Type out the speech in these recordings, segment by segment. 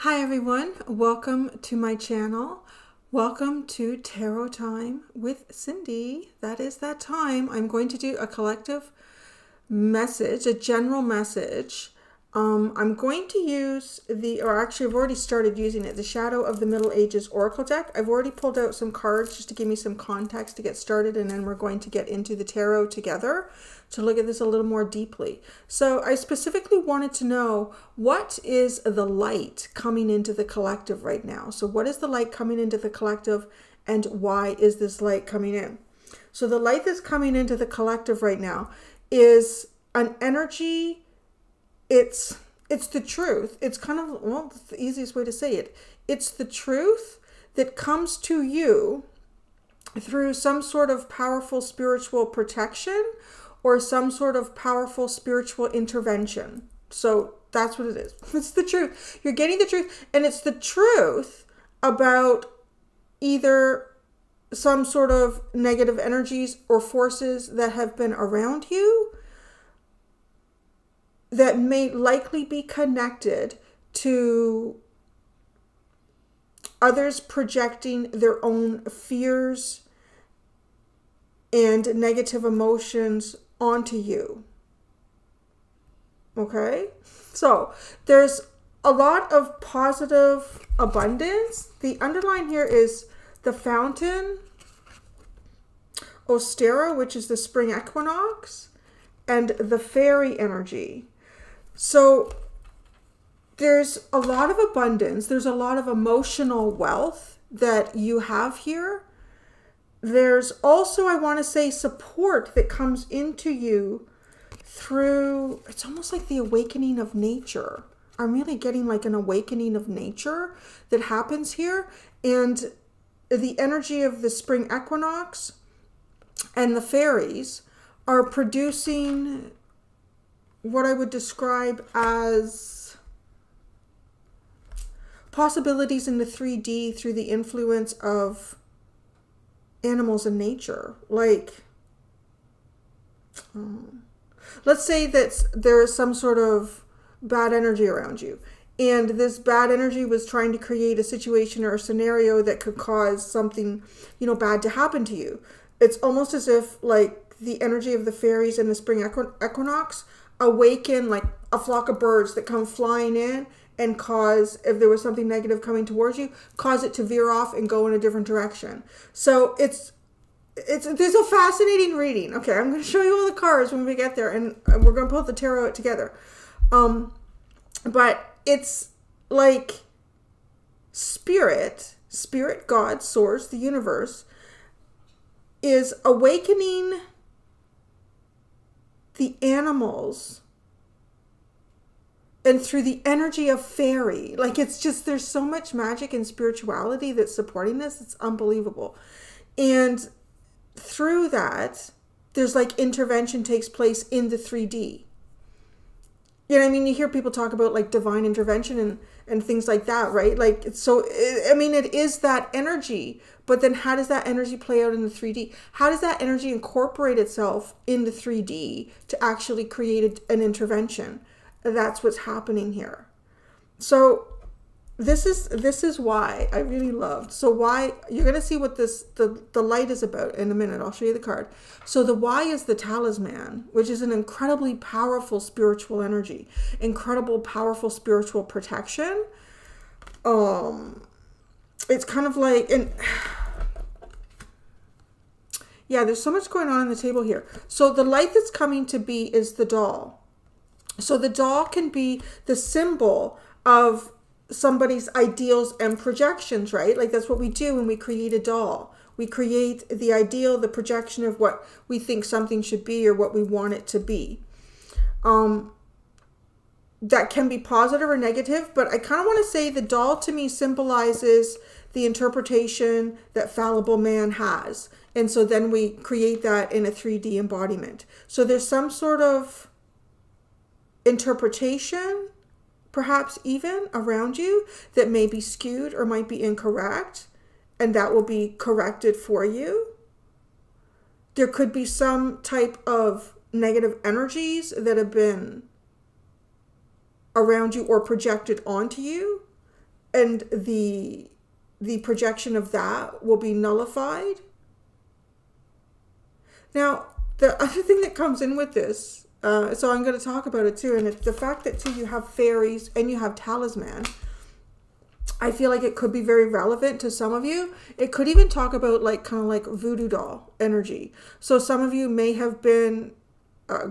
Hi everyone, welcome to my channel. Welcome to Tarot Time with Cindy. That is that time. I'm going to do a collective message, a general message. I'm going to use I've already started using it, the Shadow of the Middle Ages Oracle deck. I've already pulled out some cards just to give me some context to get started, and then we're going to get into the tarot together to look at this a little more deeply. So I specifically wanted to know, what is the light coming into the collective right now? So what is the light coming into the collective, and why is this light coming in? So the light that's coming into the collective right now is an energy. It's the truth. It's kind of, well, that's the easiest way to say it. It's the truth that comes to you through some sort of powerful spiritual protection or some sort of powerful spiritual intervention. So that's what it is. It's the truth. You're getting the truth, and it's the truth about either some sort of negative energies or forces that have been around you that may likely be connected to others projecting their own fears and negative emotions onto you. Okay? So there's a lot of positive abundance. The underline here is the Fountain, Ostera, which is the spring equinox, and the fairy energy. So there's a lot of abundance. There's a lot of emotional wealth that you have here. There's also, I want to say, support that comes into you through, it's almost like the awakening of nature. I'm really getting like an awakening of nature that happens here. And the energy of the spring equinox and the fairies are producing what I would describe as possibilities in the 3D through the influence of animals and nature. Like, let's say that there is some sort of bad energy around you, and this bad energy was trying to create a situation or a scenario that could cause something, bad to happen to you. It's almost as if like the energy of the fairies and the spring equinox awaken like a flock of birds that come flying in and cause, if there was something negative coming towards you, cause it to veer off and go in a different direction. So there's a fascinating reading. Okay, I'm going to show you all the cards when we get there, and we're going to pull the tarot out together. But it's like spirit, God, source, the universe, is awakening the animals, and through the energy of fairy. Like, it's just, there's so much magic and spirituality that's supporting this. It's unbelievable. And through that, there's like intervention takes place in the 3D. You know what I mean? You hear people talk about like divine intervention and things like that, right? Like, it's so, I mean, it is that energy, but then how does that energy play out in the 3D? How does that energy incorporate itself in the 3D to actually create an intervention? That's what's happening here. So this is why I really loved. So why, you're going to see what the light is about in a minute. I'll show you the card. So the why is the talisman, which is an incredibly powerful spiritual energy, incredible powerful spiritual protection. It's kind of like, and yeah, there's so much going on the table here. So the light that's coming to be is the doll. So the doll can be the symbol of somebody's ideals and projections, right? Like, that's what we do when we create a doll. We create the ideal, the projection of what we think something should be or what we want it to be. That can be positive or negative, but I kind of want to say the doll to me symbolizes the interpretation that fallible man has. And so then we create that in a 3D embodiment. So there's some sort of interpretation, perhaps even around you, that may be skewed or might be incorrect, and that will be corrected for you. There could be some type of negative energies that have been around you or projected onto you and the projection of that will be nullified. Now, the other thing that comes in with this, so I'm going to talk about it too, and it's the fact that too you have fairies and you have talisman. I feel like it could be very relevant to some of you. It could even talk about like kind of like voodoo doll energy. So some of you may have been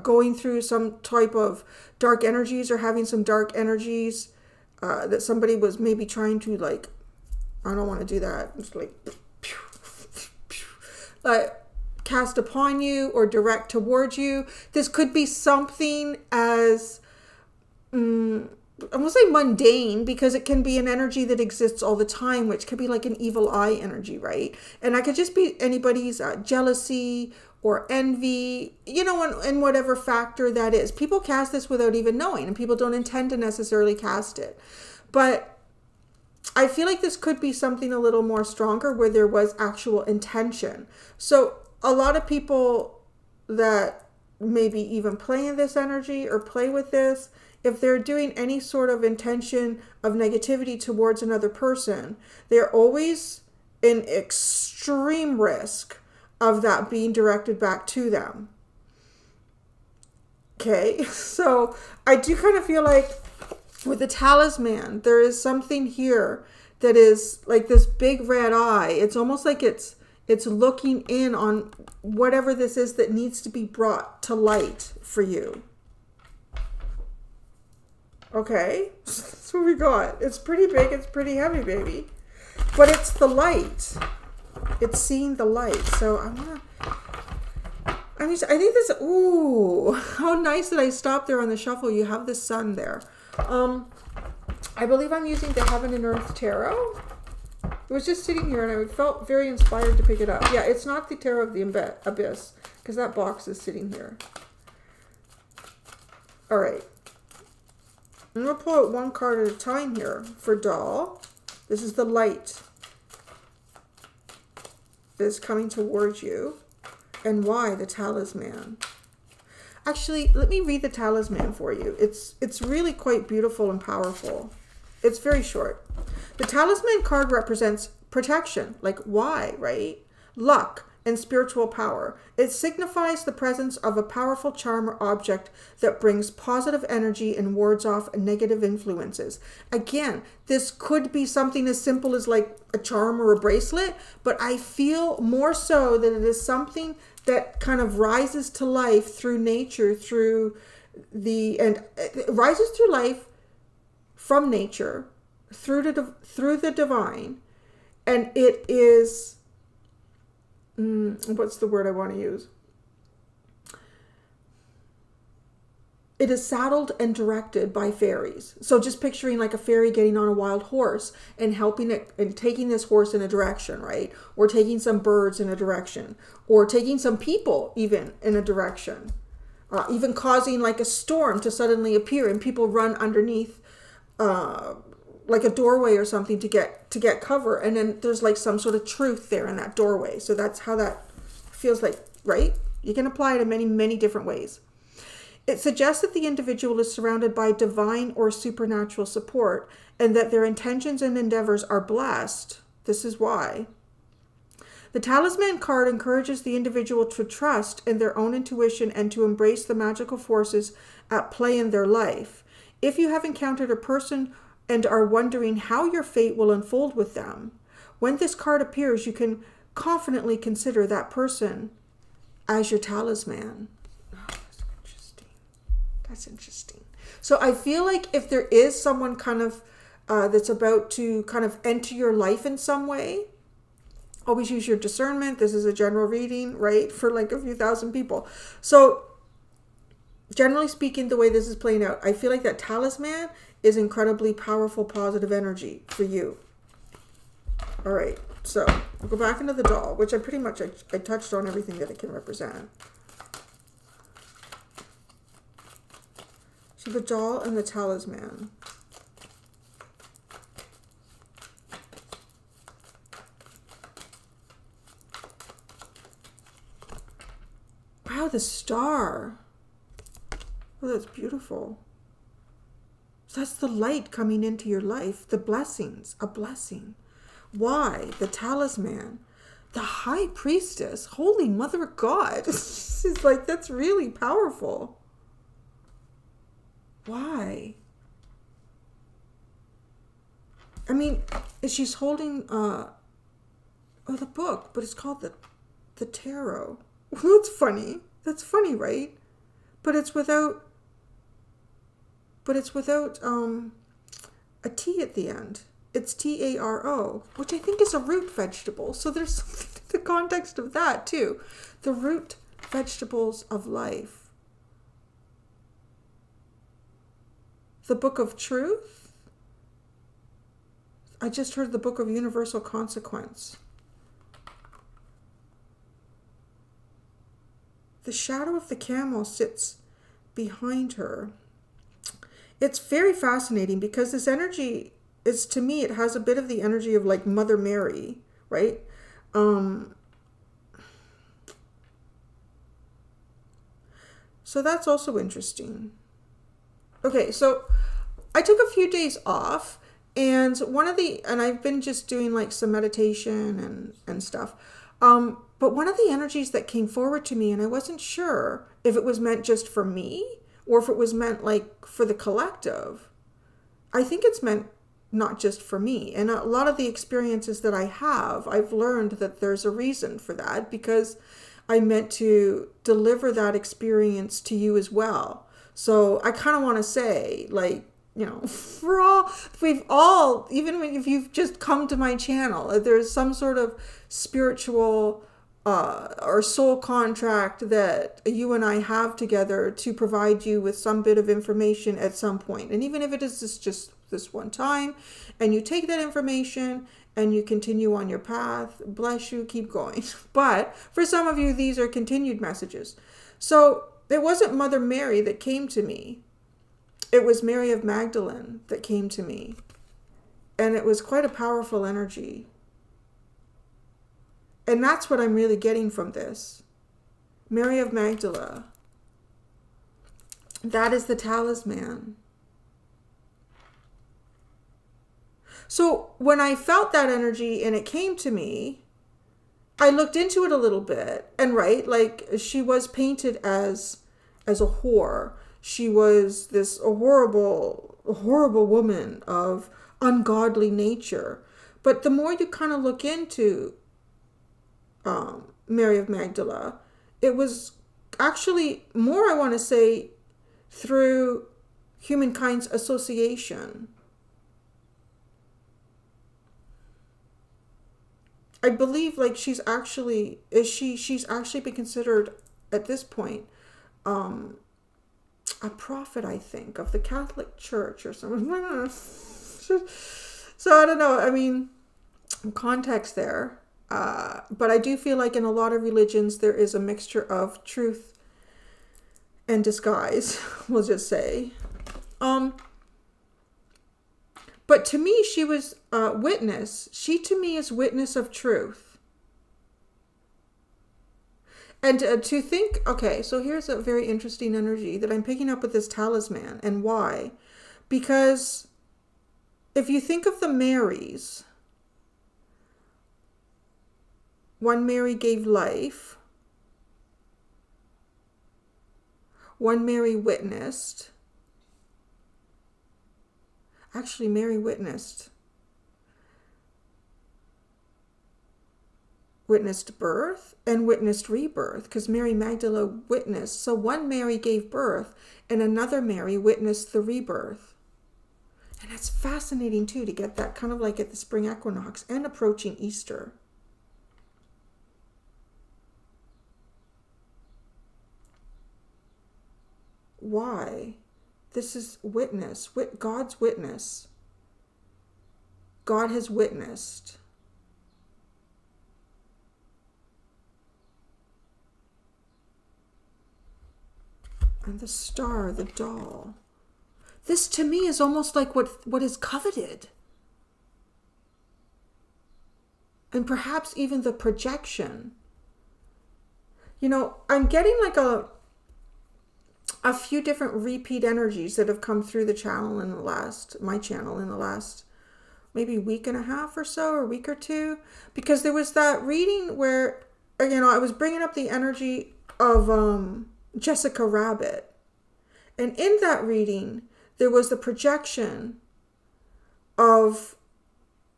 going through some type of dark energies or having some dark energies that somebody was maybe trying to like, I don't want to do that. It's like cast upon you or direct towards you. This could be something as I won't say mundane, because it can be an energy that exists all the time, which could be like an evil eye energy, right? And I could just be anybody's jealousy or envy, you know, and whatever factor that is. People cast this without even knowing, and people don't intend to necessarily cast it. But I feel like this could be something a little more stronger where there was actual intention. So a lot of people that maybe even play in this energy or play with this, if they're doing any sort of intention of negativity towards another person, they're always in extreme risk of that being directed back to them. Okay, so I do kind of feel like with the talisman, there is something here that is like this big red eye. It's almost like it's looking in on whatever this is that needs to be brought to light for you. Okay, that's what we got. It's pretty big, it's pretty heavy, baby. But it's the light. It's seeing the light. So I think this, ooh, how nice that I stopped there on the shuffle. You have the sun there. I believe I'm using the Heaven and Earth Tarot. It was just sitting here and I felt very inspired to pick it up. Yeah, it's not the Tarot of the Abyss, because that box is sitting here. All right. I'm going to pull out one card at a time here for doll. This is the light that is coming towards you. And why the talisman? Actually, let me read the talisman for you. It's really quite beautiful and powerful. It's very short. The talisman card represents protection, like why, right? Luck and spiritual power. It signifies the presence of a powerful charm or object that brings positive energy and wards off negative influences. Again, this could be something as simple as like a charm or a bracelet, but I feel more so that it is something that kind of rises to life through nature, and it rises through life from nature, through the divine, and it is, what's the word I want to use? It is saddled and directed by fairies. So just picturing like a fairy getting on a wild horse and helping it and taking this horse in a direction, right? Or taking some birds in a direction, or taking some people even in a direction, even causing like a storm to suddenly appear and people run underneath like a doorway or something to get cover, and then there's like some sort of truth there in that doorway. So that's how that feels like, right? You can apply it in many, many different ways. It suggests that the individual is surrounded by divine or supernatural support and that their intentions and endeavors are blessed. This is why. The talisman card encourages the individual to trust in their own intuition and to embrace the magical forces at play in their life. If you have encountered a person and are wondering how your fate will unfold with them, when this card appears, you can confidently consider that person as your talisman. That's interesting. So I feel like if there is someone kind of that's about to kind of enter your life in some way, always use your discernment. This is a general reading, right? For like a few thousand people. So generally speaking, the way this is playing out, I feel like that talisman is incredibly powerful, positive energy for you. All right. So we'll go back into the doll, which I pretty much, I touched on everything that it can represent. So the doll and the talisman. Wow, the star. Oh, that's beautiful. So that's the light coming into your life, the blessings, a blessing. Why? The talisman, the high priestess, holy mother of God. She's like, that's really powerful. Why? I mean, she's holding the book, but it's called the tarot. Well, that's funny. That's funny, right? But it's without a T at the end. It's Taro, which I think is a root vegetable. So there's something to the context of that too. The root vegetables of life. The Book of Truth. I just heard the Book of Universal Consequence. The shadow of the camel sits behind her. It's very fascinating because this energy is, to me, it has a bit of the energy of like Mother Mary, right? So that's also interesting. Okay, so I took a few days off, and I've been just doing like some meditation and stuff. But one of the energies that came forward to me, and I wasn't sure if it was meant just for me or if it was meant like for the collective. I think it's meant not just for me. And a lot of the experiences that I have, I've learned that there's a reason for that, because I meant to deliver that experience to you as well. So I kind of want to say, like, you know, we've all, even if you've just come to my channel, there's some sort of spiritual or soul contract that you and I have together to provide you with some bit of information at some point. And even if it is just this one time, and you take that information and you continue on your path, bless you, keep going. But for some of you, these are continued messages. So it wasn't Mother Mary that came to me. It was Mary of Magdalene that came to me. And it was quite a powerful energy. And that's what I'm really getting from this. Mary of Magdala. That is the talisman. So when I felt that energy and it came to me, I looked into it a little bit. And right, like, she was painted as a whore. She was this horrible woman of ungodly nature. But the more you kind of look into Mary of Magdala, it was actually more, I want to say, through humankind's association. I believe, like, she's actually been considered at this point a prophet, I think, of the Catholic Church or something. So I don't know. I mean, context there. But I do feel like in a lot of religions, there is a mixture of truth and disguise, we'll just say. But to me, she was witness. She, to me, is witness of truth. And to think, okay, so here's a very interesting energy that I'm picking up with this talisman. And why? Because if you think of the Marys, one Mary gave life, one Mary witnessed. Actually, Mary witnessed birth and witnessed rebirth, because Mary Magdalene witnessed. So one Mary gave birth and another Mary witnessed the rebirth. And that's fascinating too, to get that kind of like at the spring equinox and approaching Easter. Why? This is witness, God's witness. God has witnessed. And the star, the doll. This to me is almost like what is coveted. And perhaps even the projection. You know, I'm getting like a few different repeat energies that have come through the channel in the last, my channel in the last maybe week and a half or so, or week or two, because there was that reading where, you know, I was bringing up the energy of Jessica Rabbit. And in that reading, there was the projection of,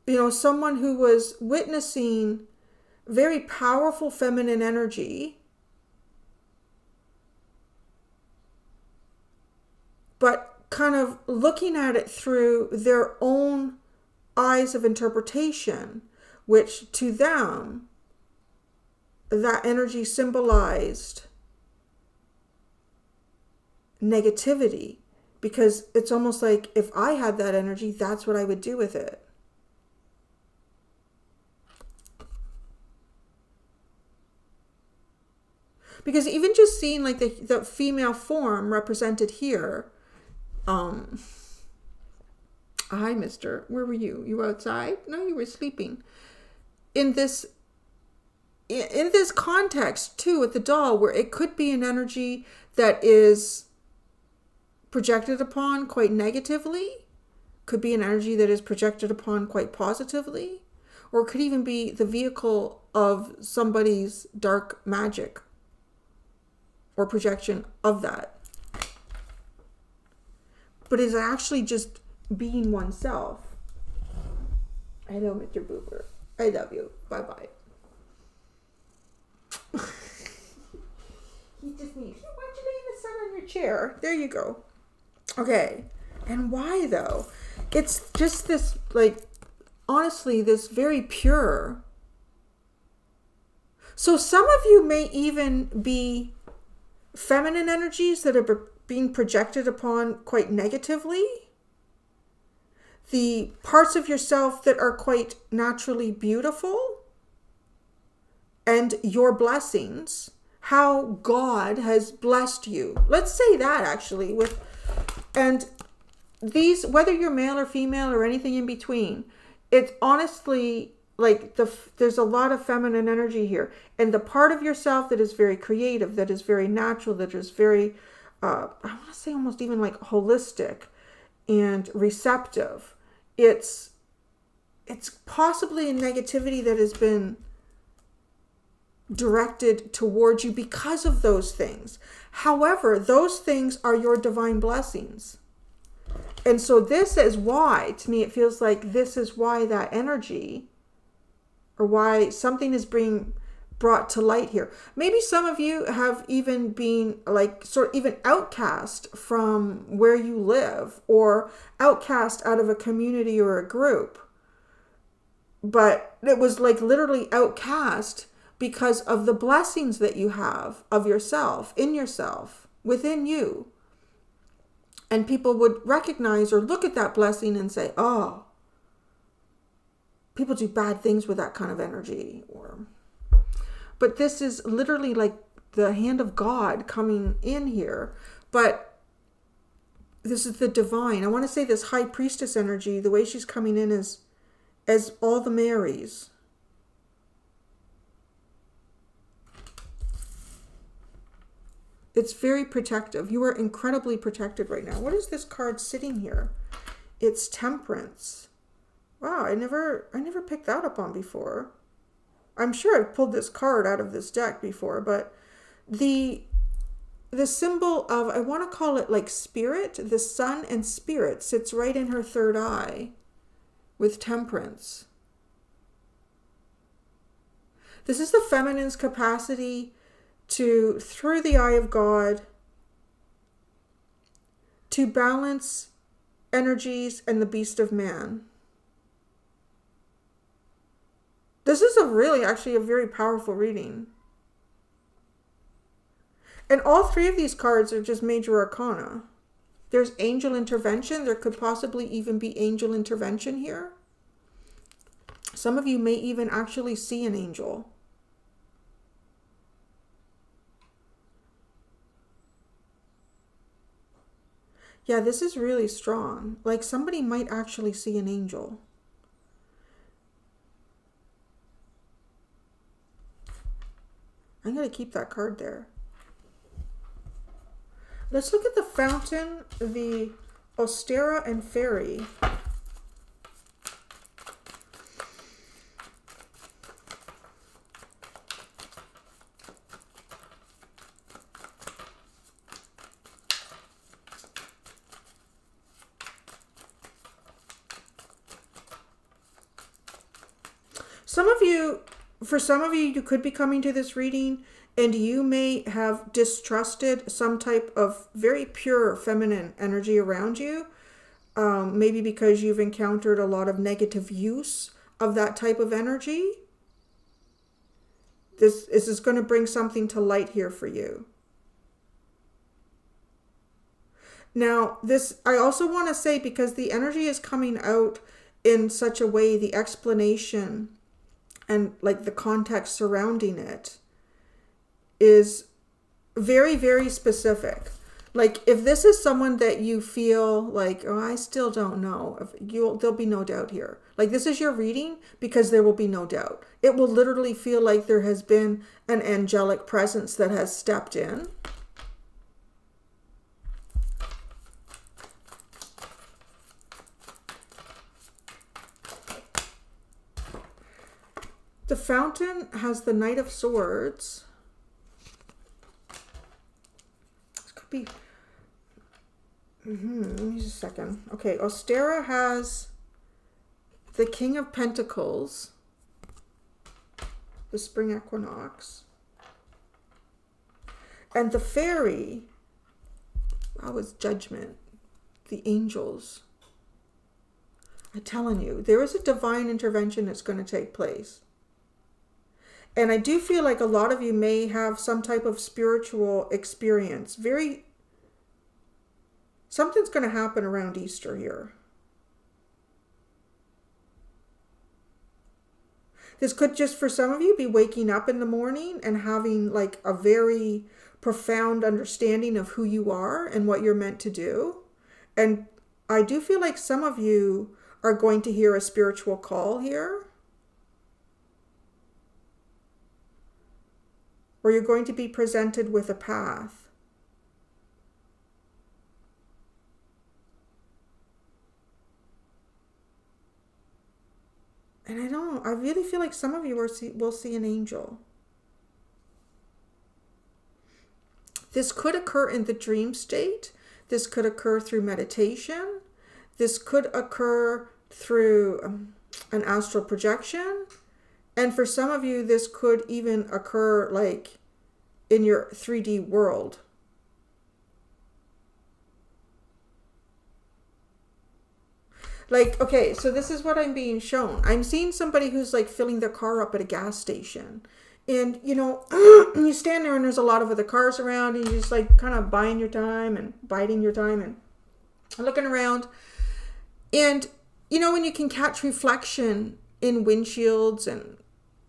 you know, someone who was witnessing very powerful feminine energy, but kind of looking at it through their own eyes of interpretation, which to them, that energy symbolized negativity, because it's almost like if I had that energy, that's what I would do with it. Because even just seeing like the female form represented here, hi, mister, where were you? You were outside? No, you were sleeping. In this context too, with the doll, where it could be an energy that is projected upon quite negatively, could be an energy that is projected upon quite positively, or it could even be the vehicle of somebody's dark magic or projection of that. But it's actually just being oneself. Hello, Mr. Boober. I love you. Bye-bye. He just needs, why don't you lay in the sun on your chair? There you go. Okay. And why though? It's just this, like, honestly, this very pure. So some of you may even be feminine energies that are being projected upon quite negatively. The parts of yourself that are quite naturally beautiful, and your blessings, how God has blessed you. Let's say that actually with, and these, whether you're male or female or anything in between, it's honestly like there's a lot of feminine energy here. And the part of yourself that is very creative, that is very natural, that is very, I want to say almost even like holistic and receptive. It's possibly a negativity that has been directed towards you because of those things. However, those things are your divine blessings. And so this is why, to me, it feels like this is why that energy, or why something is being brought to light here. Maybe some of you have even been like sort of even outcast from where you live, or outcast out of a community or a group. But it was like literally outcast because of the blessings that you have of yourself, in yourself, within you. And people would recognize or look at that blessing and say, oh, people do bad things with that kind of energy. But this is literally like the hand of God coming in here. But this is the divine. I want to say this high priestess energy, the way she's coming in is as all the Marys. It's very protective. You are incredibly protected right now. What is this card sitting here? It's Temperance. Wow, I never picked that up on before. I'm sure I've pulled this card out of this deck before, but the symbol of, I want to call it like spirit, the sun and spirit sits right in her third eye with Temperance. This is the feminine's capacity to, through the eye of God, to balance energies and the beast of man. This is actually a very powerful reading. And all three of these cards are just major arcana. There's angel intervention. There could possibly even be angel intervention here. Some of you may even actually see an angel. Yeah, this is really strong. Like somebody might actually see an angel. I'm going to keep that card there. Let's look at the Fountain, the Ostera, and Fairy. For some of you, you could be coming to this reading and you may have distrusted some type of very pure feminine energy around you. Maybe because you've encountered a lot of negative use of that type of energy. This is going to bring something to light here for you. Now, I also want to say, because the energy is coming out in such a way, the explanation and like the context surrounding it is very, very specific. Like, if this is someone that you feel like, oh, I still don't know, there'll be no doubt here. Like, this is your reading because there will be no doubt. It will literally feel like there has been an angelic presence that has stepped in. The Fountain has the Knight of Swords. This could be... Let me just a second. Okay, Ostera has the King of Pentacles, the Spring Equinox, and the Fairy, that was Judgment, the Angels. I'm telling you, there is a divine intervention that's going to take place. And I do feel like a lot of you may have some type of spiritual experience. Something's going to happen around Easter here. This could just, for some of you, be waking up in the morning and having like a very profound understanding of who you are and what you're meant to do. And I do feel like some of you are going to hear a spiritual call here, or you're going to be presented with a path. And I really feel like some of you will see an angel. This could occur in the dream state. This could occur through meditation. This could occur through an astral projection. And for some of you, this could even occur like in your 3D world. Like, okay, so this is what I'm being shown. I'm seeing somebody who's like filling their car up at a gas station. And, you know, you stand there and there's a lot of other cars around and you're just like kind of buying your time and biding your time and looking around. And, you know, when you can catch reflection in windshields and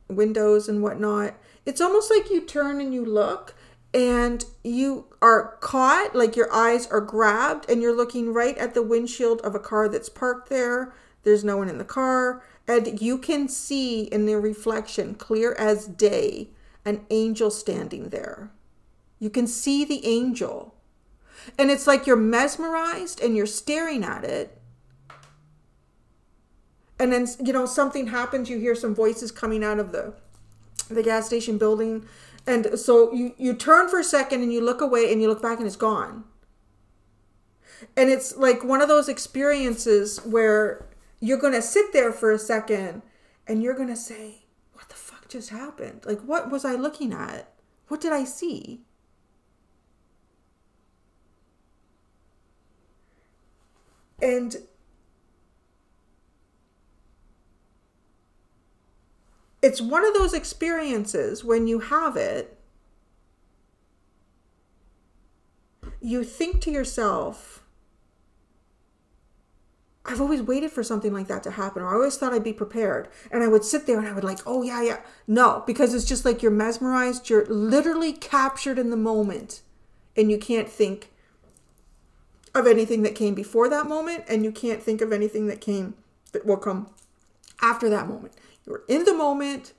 windows and whatnot, it's almost like you turn and you look and you are caught, like your eyes are grabbed and you're looking right at the windshield of a car that's parked there. There's no one in the car. And you can see in the reflection, clear as day, an angel standing there. You can see the angel. And it's like you're mesmerized and you're staring at it. And then, you know, something happens. You hear some voices coming out of the gas station building. And so you turn for a second and you look away and you look back and it's gone. And it's like one of those experiences where you're going to sit there for a second and you're going to say, what the fuck just happened? Like, what was I looking at? What did I see? And it's one of those experiences when you have it, you think to yourself, I've always waited for something like that to happen, or I always thought I'd be prepared. And I would sit there and I would like, oh yeah, yeah. No, because it's just like you're mesmerized. You're literally captured in the moment and you can't think of anything that came before that moment. And you can't think of anything that will come after that moment. You're in the moment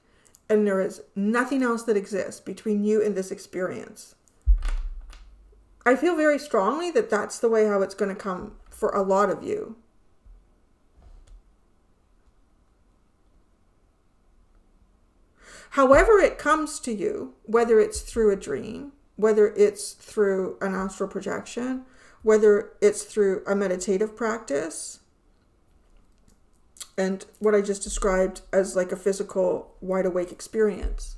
and there is nothing else that exists between you and this experience. I feel very strongly that that's the way how it's going to come for a lot of you. However it comes to you, whether it's through a dream, whether it's through an astral projection, whether it's through a meditative practice, and what I just described as like a physical wide awake experience,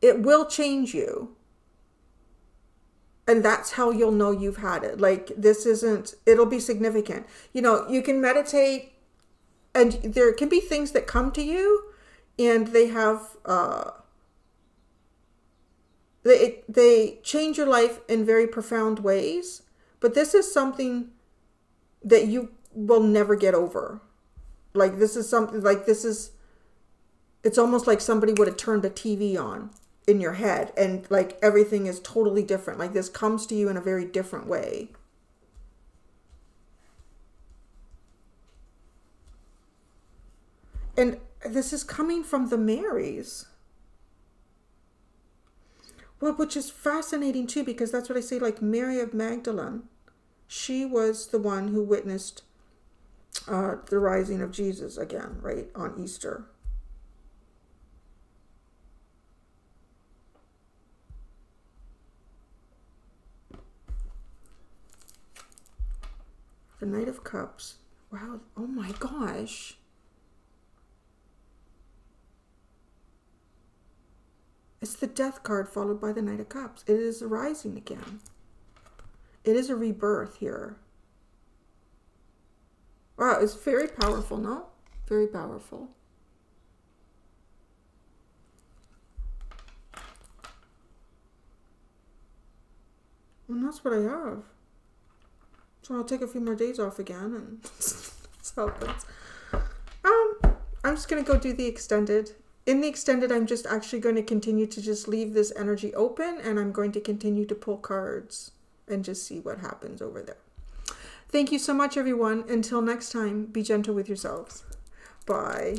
it will change you. And that's how you'll know you've had it. Like, this isn't, it'll be significant. You know, you can meditate and there can be things that come to you and they have, they change your life in very profound ways. But this is something that you will never get over. Like, this is something, like, this is, it's almost like somebody would have turned a TV on in your head and like everything is totally different. Like, this comes to you in a very different way. And this is coming from the Marys. Well, which is fascinating too, because that's what I say, like Mary of Magdalene. She was the one who witnessed the rising of Jesus again, right, on Easter. The Knight of Cups. Wow. Oh my gosh. It's the Death card followed by the Knight of Cups. It is a rising again. It is a rebirth here. Wow, it's very powerful, no? Very powerful. And that's what I have. So I'll take a few more days off again and so happens. I'm just going to go do the extended. In the extended, I'm just actually going to continue to just leave this energy open, and I'm going to continue to pull cards and just see what happens over there. Thank you so much, everyone. Until next time, be gentle with yourselves. Bye.